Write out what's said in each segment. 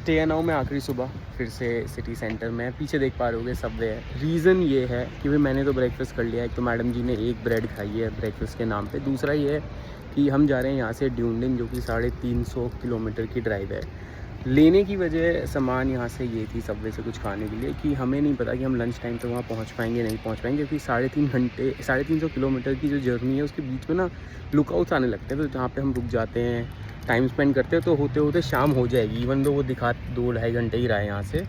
टेनाउ में आखिरी सुबह फिर से सिटी सेंटर में पीछे देख पा रहे होगे सबवे है। रीज़न ये है कि भाई मैंने तो ब्रेकफास्ट कर लिया है। एक तो मैडम जी ने एक ब्रेड खाई है ब्रेकफास्ट के नाम पे। दूसरा ये है कि हम जा रहे हैं यहाँ से ड्यूंडिन, जो कि 350 किलोमीटर की ड्राइव है। लेने की वजह सामान यहाँ से ये थी सबवे से कुछ खाने के लिए कि हमें नहीं पता कि हम लंच टाइम तक वहाँ पहुँच पाएंगे नहीं पहुँच पाएंगे, क्योंकि 350 किलोमीटर की जो जर्नी है उसके बीच में ना लुकआउट्स आने लगते हैं। तो जहाँ पे हम रुक जाते हैं, टाइम स्पेंड करते हैं, तो होते होते शाम हो जाएगी। इवन दो वो दिखा 2-2.5 घंटे ही रहा है यहाँ से।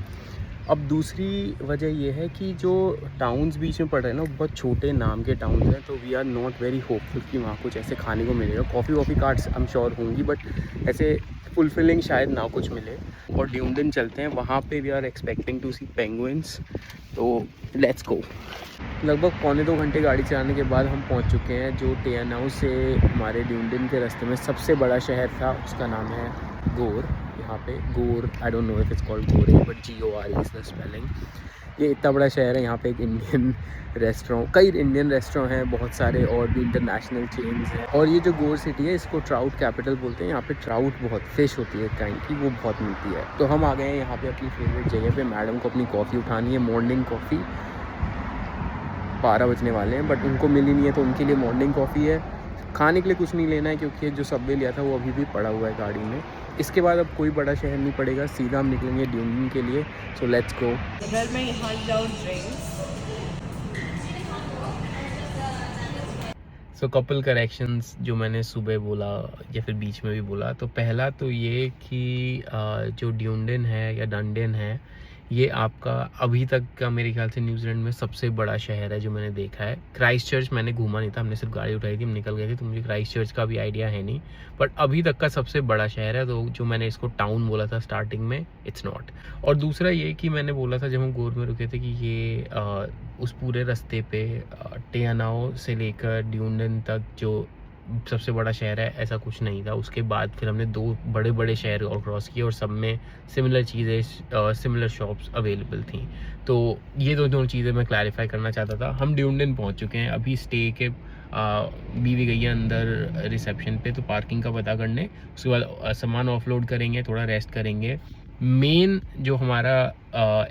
अब दूसरी वजह ये है कि जो टाउन्स बीच में पड़ रहे हैं ना, बहुत छोटे नाम के टाउन्स हैं, तो we are not very hopeful कि वहाँ कुछ ऐसे खाने को मिलेगा। कॉफ़ी वॉफ़ी कार्ट्स आई एम श्योर होंगी, बट ऐसे फुलफिलिंग शायद ना कुछ मिले। और ड्यूंडिन चलते हैं, वहाँ पे we are expecting to see penguins. तो लेट्स गो। लगभग 1.25 घंटे गाड़ी चलाने के बाद हम पहुँच चुके हैं जो टेनाउ से हमारे ड्यूंडिन के रास्ते में सबसे बड़ा शहर था। उसका नाम है गोर। यहाँ पे Gore, I don't know if it's called Gore, but GORE is the spelling. ये इतना बड़ा शहर है। यहाँ पे एक इंडियन रेस्टोरेंट, कई इंडियन रेस्टोरेंट हैं, बहुत सारे और भी इंटरनेशनल चेन्स हैं। और ये जो गोर सिटी है, इसको ट्राउट कैपिटल बोलते हैं। यहाँ पे ट्राउट बहुत, फिश होती है काइंड की, वो बहुत मिलती है। तो हम आ गए हैं यहाँ पे अपनी फेवरेट जगह पे। मैडम को अपनी कॉफ़ी उठानी है, मॉर्निंग कॉफ़ी। 12 बजने वाले हैं, बट उनको मिली नहीं है, तो उनके लिए मॉर्निंग कॉफ़ी है। खाने के लिए कुछ नहीं लेना है, क्योंकि जो सबवे लिया था वो अभी भी पड़ा हुआ है गाड़ी में। इसके बाद अब कोई बड़ा शहर नहीं पड़ेगा, सीधा हम निकलेंगे ड्यूंडिन के लिए। सो लेट्स गो। Well, मैं यहाँ जाऊँ ड्रिंक्स। सो कपल करेक्शंस जो मैंने सुबह बोला या फिर बीच में भी बोला, तो पहला तो ये कि जो ड्यूंडिन है या डंडिन है, ये आपका अभी तक का मेरे ख्याल से न्यूजीलैंड में सबसे बड़ा शहर है जो मैंने देखा है। क्राइस्ट चर्च मैंने घूमा नहीं था, हमने सिर्फ गाड़ी उठाई थी, हम निकल गए थे, तो मुझे क्राइस्ट चर्च का भी आइडिया है नहीं। बट अभी तक का सबसे बड़ा शहर है। तो जो मैंने इसको टाउन बोला था स्टार्टिंग में, इट्स नॉट। और दूसरा ये कि मैंने बोला था जब हम गोर में रुके थे कि ये उस पूरे रास्ते पे टेनाउ से लेकर ड्यूंडिन तक जो सबसे बड़ा शहर है, ऐसा कुछ नहीं था। उसके बाद फिर हमने 2 बड़े बड़े शहर और क्रॉस किए, और सब में सिमिलर चीज़ें, सिमिलर शॉप्स अवेलेबल थी। तो ये दोनों चीज़ें मैं क्लैरिफाई करना चाहता था। हम ड्यूंडिन पहुंच चुके हैं, अभी स्टे के बीवी गई है अंदर रिसेप्शन पे, तो पार्किंग का पता करने। उसके बाद सामान ऑफलोड करेंगे, थोड़ा रेस्ट करेंगे। मेन जो हमारा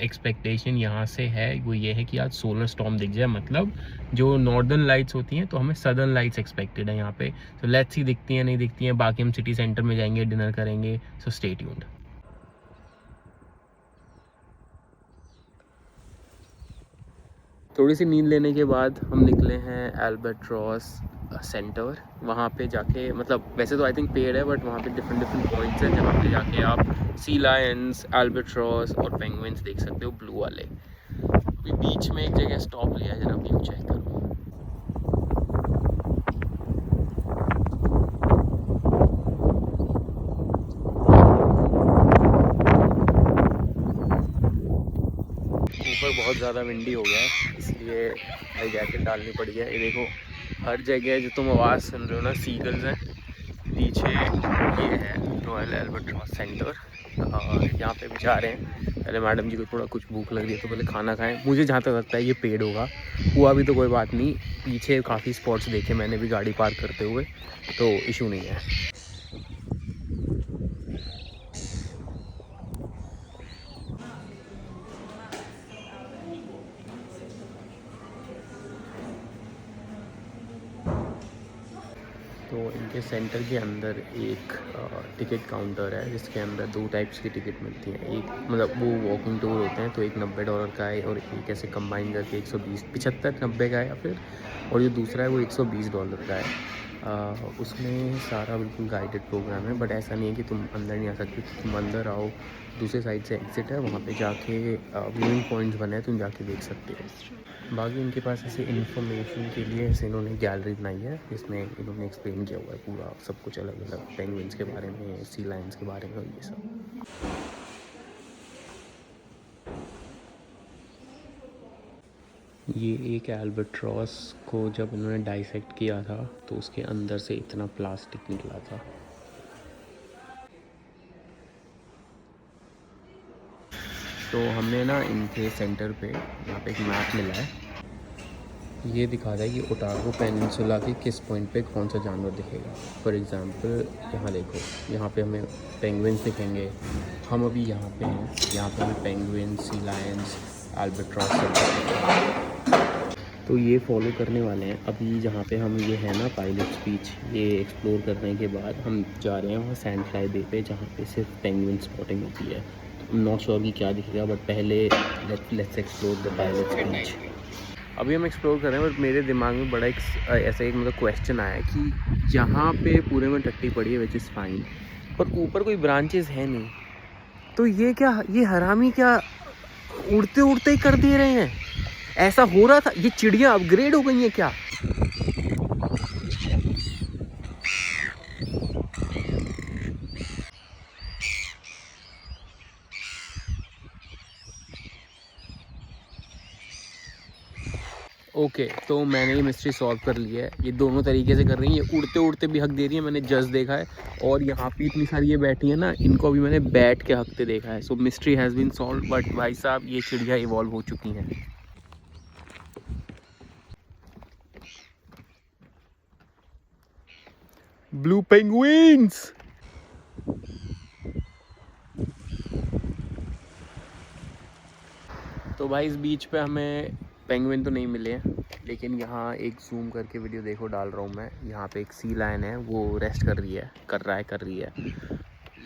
एक्सपेक्टेशन यहाँ से है वो ये है कि आज सोलर स्टॉर्म दिख जाए। मतलब जो नॉर्दर्न लाइट्स होती हैं, तो हमें सदर्न लाइट्स एक्सपेक्टेड है यहाँ पे। तो लेट्स सी दिखती हैं नहीं दिखती हैं। बाकी हम सिटी सेंटर में जाएंगे, डिनर करेंगे। So stay tuned. थोड़ी सी नींद लेने के बाद हम निकले हैं एल्बाट्रॉस सेंटर। वहाँ पे जाके, मतलब वैसे तो आई थिंक पेड है, बट वहाँ पे डिफरेंट पॉइंट्स हैं जहाँ पे जाके आप सी लायंस, एल्बाट्रॉस और पेंगुइन्स देख सकते हो, ब्लू वाले। अभी बीच में एक जगह स्टॉप लिया है, जरा व्यू चेक करो। ऊपर बहुत ज़्यादा विंडी हो गया है, इसलिए भाई जैकेट डालनी पड़ी है। ये देखो, हर जगह जो तुम आवाज़ सुन रहे हो ना, सीगल्स हैं पीछे। ये है रॉयल एल्बाट्रॉस सेंटर। यहाँ पे भी जा रहे हैं। पहले मैडम जी को थोड़ा कुछ भूख लग रही है, तो पहले खाना खाएं। मुझे जहाँ तक लगता है ये पेड होगा, हुआ भी तो कोई बात नहीं। पीछे काफ़ी स्पॉट्स देखे मैंने भी गाड़ी पार्क करते हुए, तो इशू नहीं है। तो इनके सेंटर के अंदर एक टिकट काउंटर है, जिसके अंदर 2 टाइप्स की टिकट मिलती हैं। एक मतलब वो वॉकिंग टूर होते हैं, तो एक $90 का है, और एक ऐसे कंबाइन करके 120, 75-90 का है या फिर। और जो दूसरा है वो $120 का है। उसमें सारा बिल्कुल गाइडेड प्रोग्राम है, बट ऐसा नहीं है कि तुम अंदर नहीं आ सकते। तुम अंदर आओ, दूसरे साइड से एग्ज़िट है, वहाँ पे जाके व्यूइंग पॉइंट्स बने हैं, तुम जाके देख सकते हो। बाकी इनके पास ऐसे इन्फॉर्मेशन के लिए ऐसे इन्होंने गैलरी बनाई है, जिसमें इन्होंने एक्सप्लेन किया हुआ है पूरा सब कुछ, अलग अलग पेंगुइन्स के बारे में, सी लायंस के बारे में, ये सब। ये एक एल्बाट्रॉस को जब इन्होंने डाइसेक्ट किया था, तो उसके अंदर से इतना प्लास्टिक निकला था। तो हमने ना इनके सेंटर पे यहाँ पे एक मैप मिला है, ये दिखाता है कि ओटागो पेनिनसुला के किस पॉइंट पे कौन सा जानवर दिखेगा। फॉर एग्ज़ाम्पल यहाँ देखो, यहाँ पे हमें पेंगुइन्स दिखेंगे, हम अभी यहाँ पे हैं, यहाँ पे हमें पेंगुइन, सी लायंस, अल्बाट्रॉस सब। तो ये फॉलो करने वाले हैं अभी जहाँ पे हम ये है ना पायलट बीच, ये एक्सप्लोर करने के बाद हम जा रहे हैं वहाँ सैंड फ्लाई बे पे जहाँ पे सिर्फ पेंगुइन स्पॉटिंग होती है। नॉट श्योर कि क्या दिखेगा, बट पहले लेट्स एक्सप्लोर द पायलट बीच। अभी हम एक्सप्लोर कर रहे हैं, बट मेरे दिमाग में बड़ा एक ऐसा एक मतलब क्वेश्चन आया है कि यहाँ पे पूरे में टट्टी पड़ी है विच इज़ फाइन, पर ऊपर कोई ब्रांचेस है नहीं, तो ये क्या, ये हरामी क्या उड़ते उड़ते ही कर दे रहे हैं? ऐसा हो रहा था? ये चिड़िया अपग्रेड हो गई हैं क्या? ओके तो मैंने ये मिस्ट्री सॉल्व कर लिया है। ये दोनों तरीके से कर रही हैं, ये उड़ते उड़ते भी हक दे रही है, मैंने जस्ट देखा है, और यहाँ पे इतनी सारी ये बैठी है ना, इनको अभी मैंने बैठ के हकते देखा है। So mystery has been solve, but भाई साहब ये चिड़िया इवॉल्व हो चुकी हैं। Blue penguins. तो भाई इस बीच पे हमें पेंगुइन तो नहीं मिले हैं, लेकिन यहाँ एक जूम करके वीडियो देखो डाल रहा हूँ मैं। यहाँ पे एक सी लायन है, वो रेस्ट कर रही है।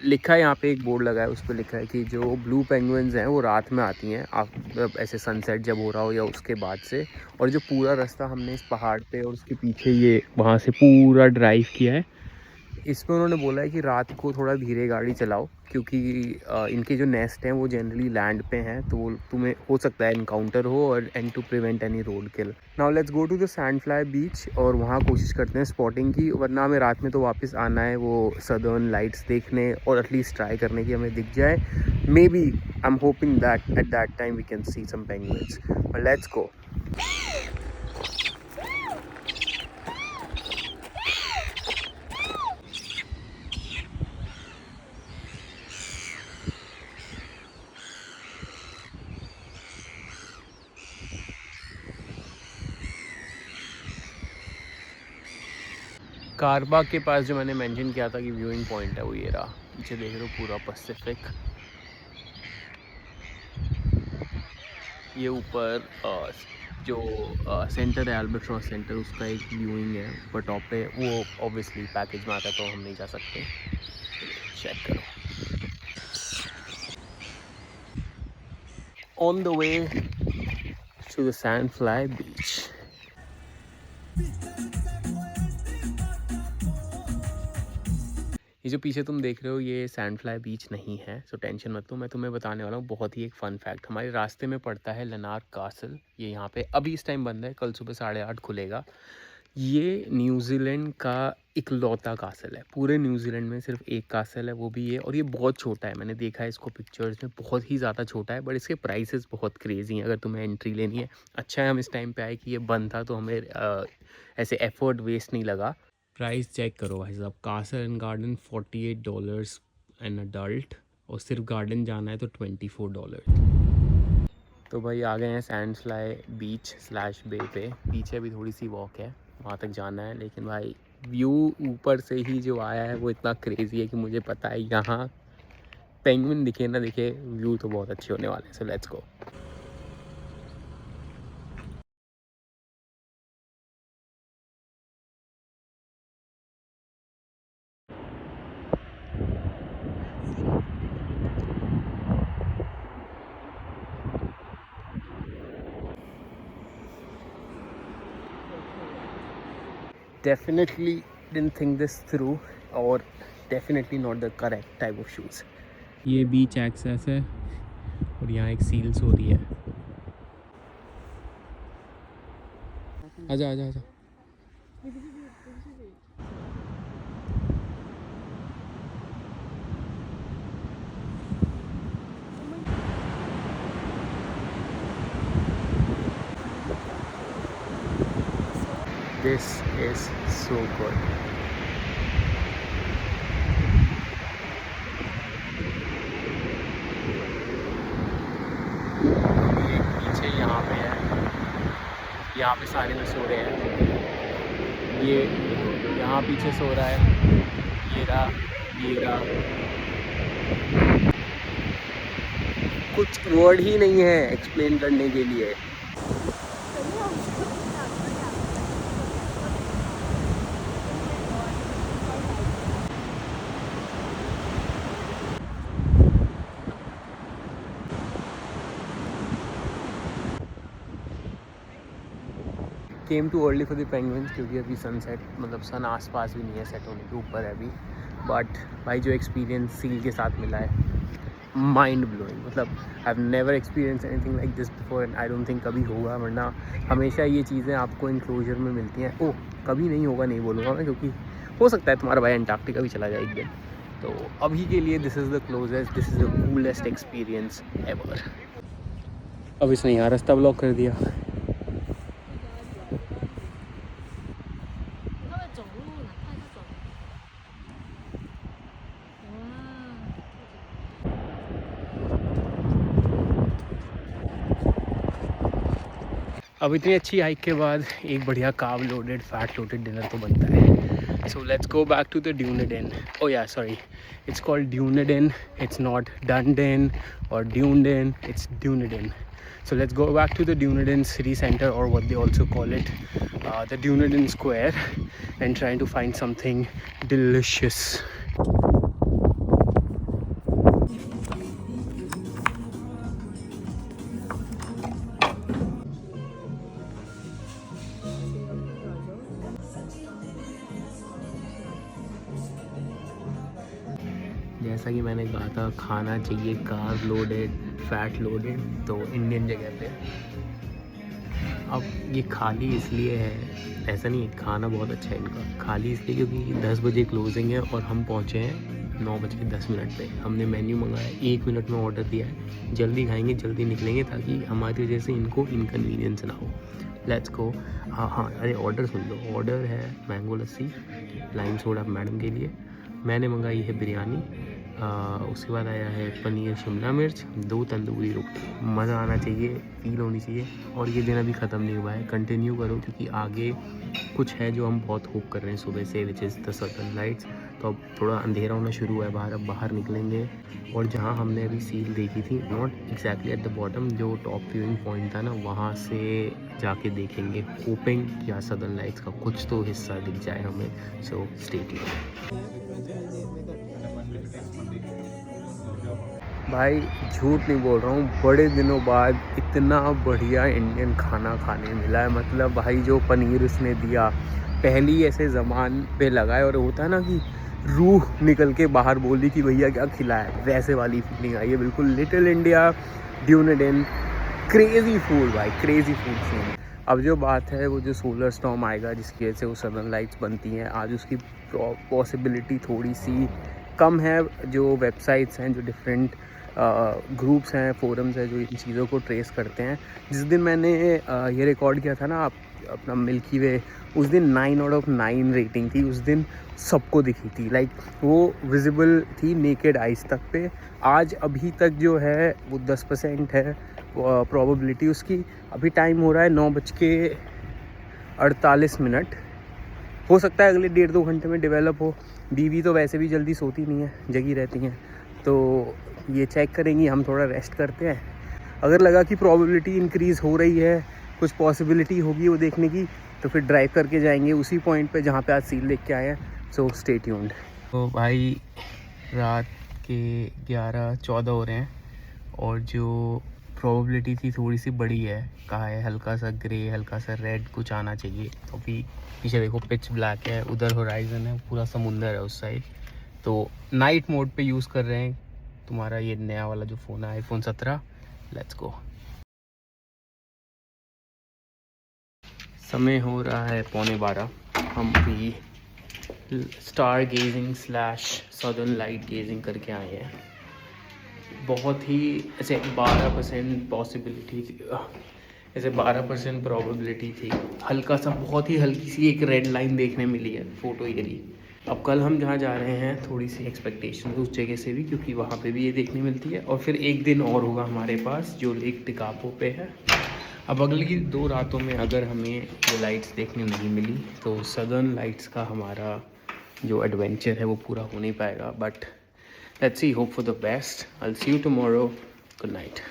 लिखा है यहाँ पे, एक बोर्ड लगा है, उस पर लिखा है कि जो ब्लू पेंगुइन्स हैं वो रात में आती हैं, आप ऐसे सनसेट जब हो रहा हो या उसके बाद से। और जो पूरा रास्ता हमने इस पहाड़ पे और उसके पीछे ये वहाँ से पूरा ड्राइव किया है, इसमें उन्होंने बोला है कि रात को थोड़ा धीरे गाड़ी चलाओ, क्योंकि इनके जो नेस्ट हैं वो जनरली लैंड पे हैं, तो वो तुम्हें हो सकता है इनकाउंटर हो, और and to prevent any road kill. Now let's go to the sand fly beach, और वहाँ कोशिश करते हैं स्पॉटिंग की, वरना हमें रात में तो वापस आना है वो सदर्न लाइट्स देखने, और एटलीस्ट ट्राई करने की हमें दिख जाए। Maybe I am hoping that at that time we can see some penguins, but let's go. कारबाग के पास जो मैंने मेंशन किया था कि व्यूइंग पॉइंट है, वो ये रहा। पीछे देख रहे हो पूरा पैसिफिक। ये ऊपर जो सेंटर है अल्बाट्रॉस सेंटर, उसका एक व्यूइंग है ऊपर टॉप पे। वो ऑब्वियसली पैकेज में आता है तो हम नहीं जा सकते। चेक करो। On the way to the sand fly beach. ये जो पीछे तुम देख रहे हो ये सैंड फ्लाई बीच नहीं है, सो टेंशन मत लो। मैं तुम्हें बताने वाला हूँ बहुत ही एक फ़न फैक्ट। हमारे रास्ते में पड़ता है लनार्क कासल। ये यहाँ पे अभी इस टाइम बंद है, कल सुबह 8:30 खुलेगा। ये न्यूजीलैंड का इकलौता कासल है, पूरे न्यूजीलैंड में सिर्फ एक कासल है, वो भी ये। और ये बहुत छोटा है, मैंने देखा है इसको पिक्चर्स में, बहुत ही ज़्यादा छोटा है, बट इसके प्राइसेस बहुत क्रेजी हैं अगर तुम्हें एंट्री लेनी है। अच्छा है हम इस टाइम पे आए कि ये बंद था, तो हमें ऐसे एफर्ट वेस्ट नहीं लगा। प्राइस चेक करो भाई साहब, castle and garden $48 an adult, और सिर्फ गार्डन जाना है तो $24। तो भाई आ गए हैं सैंड फ्लाई बीच स्लैश बे पे। पीछे भी थोड़ी सी वॉक है, वहाँ तक जाना है, लेकिन भाई व्यू ऊपर से ही जो आया है वो इतना क्रेजी है कि मुझे पता है यहाँ पेंगुइन दिखे ना दिखे, व्यू तो बहुत अच्छे होने वाले हैं। सो let's go. Definitely didn't think this through, or definitely not the correct type of shoes. ये बीच एक्सेस है और यहाँ एक सील्स हो रही है। आजा आजा आजा। This is so good. ये पीछे यहाँ पे है, यहाँ पे सारे में सो रहे हैं। ये यहाँ पीछे सो रहा है, ये रहा, ये रहा। कुछ वर्ड ही नहीं है एक्सप्लेन करने के लिए। Came too early for the penguins क्योंकि अभी सनसेट मतलब सन आसपास भी नहीं है सेट होने के ऊपर है अभी। बट भाई जो एक्सपीरियंस सील के साथ मिला है माइंड ब्लोइंग, मतलब I have never experience anything like this before and I don't think कभी होगा, वरना हमेशा ये चीज़ें आपको इनक्लोजर में मिलती हैं। ओह कभी नहीं होगा नहीं बोलूँगा मैं, क्योंकि हो सकता है तुम्हारा भाई अंटार्कटिका भी चला जाए एक दिन। तो अभी के लिए this is the closest, this is the coolest experience ever. अब इसने यहाँ रास्ता ब्लॉक कर दिया। अब इतनी अच्छी हाइक के बाद एक बढ़िया carb loaded fat loaded dinner तो बनता है। So let's go back to the Dunedin. Oh yeah sorry, it's called Dunedin, it's not Dunedin और Dunedin, it's Dunedin. So let's go back to the Dunedin city center, or what they also call it, the Dunedin Square, and trying to find something delicious. जैसा कि मैंने कहा था खाना चाहिए carb loaded fat loaded, तो Indian जगह पे। अब ये खाली इसलिए है, ऐसा नहीं है, खाना बहुत अच्छा है इनका, खाली इसलिए क्योंकि 10 बजे क्लोजिंग है और हम पहुँचे हैं 9:10 पे। हमने मेन्यू मंगाया, 1 मिनट में ऑर्डर दिया है, जल्दी खाएंगे जल्दी निकलेंगे ताकि हमारी वजह से इनको इनकन्वीनियंस ना हो। Let's go. हाँ अरे ऑर्डर सुन लो, ऑर्डर है मैंगो लस्सी, लाइम सोडा मैडम के लिए, मैंने मंगाई है बिरयानी, उसके बाद आया है पनीर शिमला मिर्च, 2 तंदूरी रोटी। मज़ा आना चाहिए, फील होनी चाहिए। और ये दिन अभी ख़त्म नहीं हुआ है, कंटिन्यू करो क्योंकि आगे कुछ है जो हम बहुत होप कर रहे हैं सुबह से, which is the southern lights. तो अब थोड़ा अंधेरा होना शुरू हुआ है बाहर, अब बाहर निकलेंगे और जहाँ हमने अभी सील देखी थी, not exactly at the bottom, जो टॉप व्यूइंग पॉइंट था ना, वहाँ से जाके देखेंगे, होपिंग या सदर्न लाइट्स का कुछ तो हिस्सा दिख जाए हमें। So stay tuned. भाई झूठ नहीं बोल रहा हूँ, बड़े दिनों बाद इतना बढ़िया इंडियन खाना खाने मिला है। मतलब भाई जो पनीर उसने दिया, पहली ऐसे ज़बान पे लगाए और होता है ना कि रूह निकल के बाहर बोली कि भैया क्या खिलाया, वैसे वाली फीलिंग आई है बिल्कुल। लिटिल इंडिया, ड्यूनेडेन, क्रेज़ी फूड भाई, क्रेज़ी फूड सीन। अब जो बात है वो जो सोलर स्टॉर्म आएगा जिसकी वजह से वो सदर्न लाइट्स बनती हैं, आज उसकी पॉसिबिलिटी थोड़ी सी कम है। जो वेबसाइट्स हैं, जो डिफरेंट ग्रुप्स हैं, फोरम्स हैं जो इन चीज़ों को ट्रेस करते हैं, जिस दिन मैंने ये रिकॉर्ड किया था ना अपना मिल्की वे, उस दिन 9/9 रेटिंग थी, उस दिन सबको दिखी थी, लाइक वो विजिबल थी नेकेड आइज तक पे। आज अभी तक जो है वो 10% है प्रोबेबिलिटी उसकी। अभी टाइम हो रहा है 9:48। हो सकता है अगले 1.5-2 घंटे में डेवलप हो। बीवी तो वैसे भी जल्दी सोती नहीं है, जगी रहती हैं, तो ये चेक करेंगी, हम थोड़ा रेस्ट करते हैं। अगर लगा कि प्रोबेबिलिटी इंक्रीज़ हो रही है, कुछ पॉसिबिलिटी होगी वो देखने की, तो फिर ड्राइव करके जाएंगे उसी पॉइंट पे जहाँ पे आज सील देख के आए हैं। So stay tuned. तो भाई रात के 11:14 हो रहे हैं और जो प्रोबेबिलिटी थी थोड़ी सी बड़ी है, कहा है हल्का सा ग्रे, हल्का सा रेड कुछ आना चाहिए। तो अभी पीछे देखो पिच ब्लैक है, उधर होराइजन है, पूरा समुंदर है उस साइड। तो नाइट मोड पे यूज़ कर रहे हैं तुम्हारा ये नया वाला जो फ़ोन है, आईफोन 17। Let's go. समय हो रहा है 11:15। हम भी star gazing / southern light gazing करके आए हैं। बहुत ही ऐसे 12% पॉसिबिलिटी थी, ऐसे 12% प्रोबेबिलिटी थी, हल्का सा, बहुत ही हल्की सी एक रेड लाइन देखने मिली है फ़ोटो ये रही। अब कल हम जहाँ जा रहे हैं थोड़ी सी एक्सपेक्टेशन उस जगह से भी, क्योंकि वहाँ पे भी ये देखने मिलती है। और फिर एक दिन और होगा हमारे पास जो लेक टिकापो पे है। अब अगली 2 रातों में अगर हमें ये लाइट्स देखने नहीं मिली तो सदर्न लाइट्स का हमारा जो एडवेंचर है वो पूरा हो नहीं पाएगा। But let's see, hope for the best. I will see you tomorrow good night.